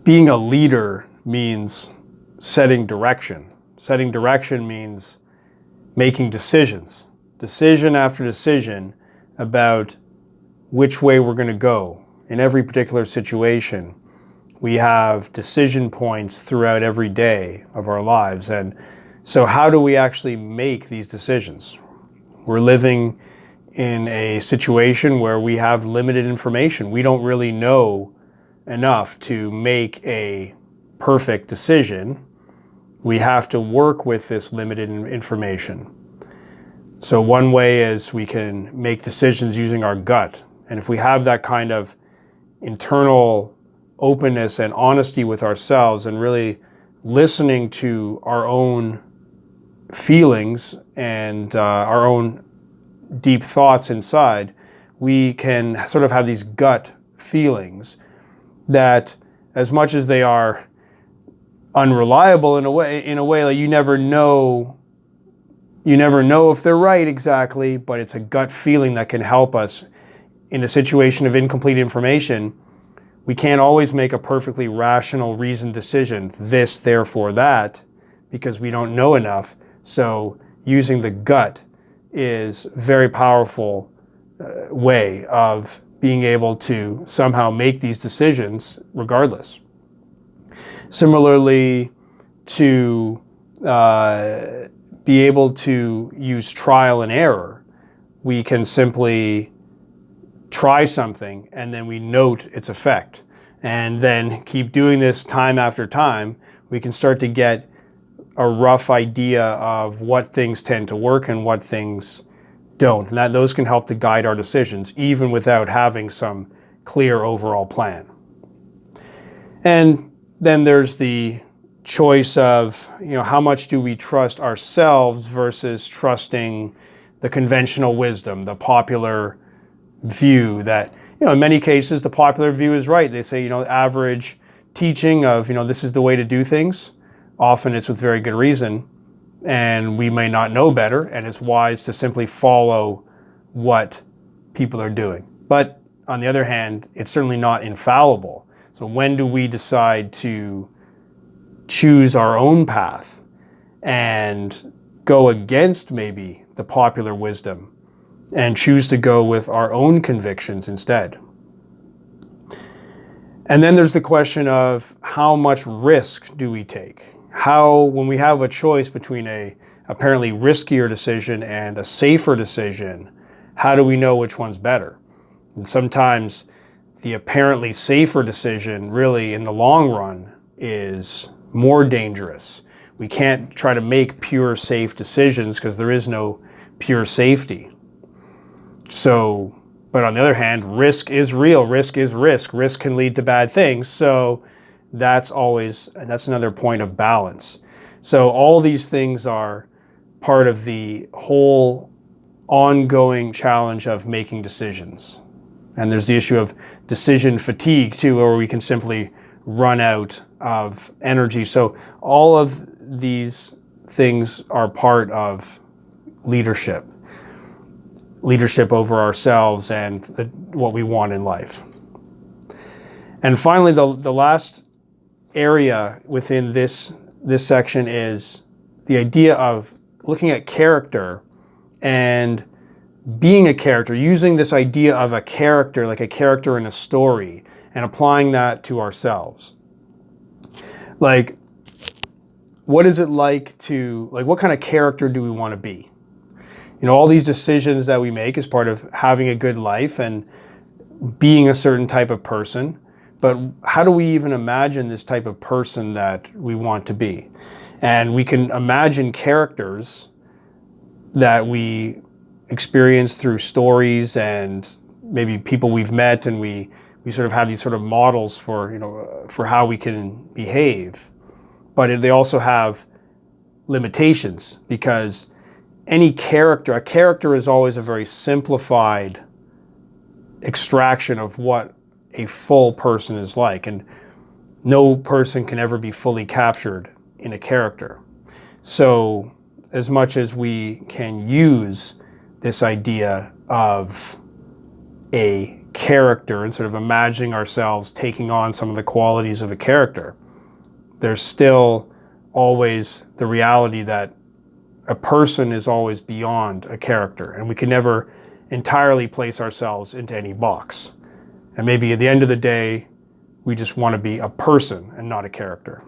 Being a leader means setting direction. Setting direction means making decisions, decision after decision about which way we're going to go in every particular situation. We have decision points throughout every day of our lives. And so how do we actually make these decisions? We're living in a situation where we have limited information. We don't really know enough to make a perfect decision. We have to work with this limited information. So one way is we can make decisions using our gut. And if we have that kind of internal openness and honesty with ourselves and really listening to our own feelings and our own deep thoughts inside, we can sort of have these gut feelings that, as much as they are unreliable in a way like you never know if they're right exactly, but it's a gut feeling that can help us in a situation of incomplete information. We can't always make a perfectly rational, reasoned decision, this, therefore that, because we don't know enough. So using the gut is a very powerful way of being able to somehow make these decisions regardless. Similarly, to be able to use trial and error, we can simply try something and then we note its effect, and then keep doing this time after time. We can start to get a rough idea of what things tend to work and what things don't. And those can help to guide our decisions, even without having some clear overall plan. And then there's the choice of, how much do we trust ourselves versus trusting the conventional wisdom, the popular view that, in many cases, the popular view is right. They say, average teaching of, this is the way to do things. Often it's with very good reason, and we may not know better, and it's wise to simply follow what people are doing. But on the other hand, it's certainly not infallible. So when do we decide to choose our own path and go against maybe the popular wisdom and choose to go with our own convictions instead? And then there's the question of how much risk do we take? When we have a choice between a apparently riskier decision and a safer decision, how do we know which one's better? And sometimes the apparently safer decision really in the long run is more dangerous. We can't try to make pure safe decisions because there is no pure safety. So, but on the other hand, risk is real. Risk is risk. Risk can lead to bad things. So that's another point of balance. So all these things are part of the whole ongoing challenge of making decisions. And there's the issue of decision fatigue too, where we can simply run out of energy. So all of these things are part of leadership over ourselves and what we want in life. And finally, the last area within this section is the idea of looking at character and being a character, using this idea of a character, like a character in a story, and applying that to ourselves. Like, what is it like what kind of character do we want to be? All these decisions that we make is part of having a good life and being a certain type of person. But how do we even imagine this type of person that we want to be? And we can imagine characters that we experience through stories and maybe people we've met, and we sort of have these sort of models for how we can behave. But they also have limitations, because a character is always a very simplified extraction of what a full person is like, and no person can ever be fully captured in a character. So as much as we can use this idea of a character and sort of imagining ourselves taking on some of the qualities of a character, there's still always the reality that a person is always beyond a character, and we can never entirely place ourselves into any box. And maybe at the end of the day, we just want to be a person and not a character.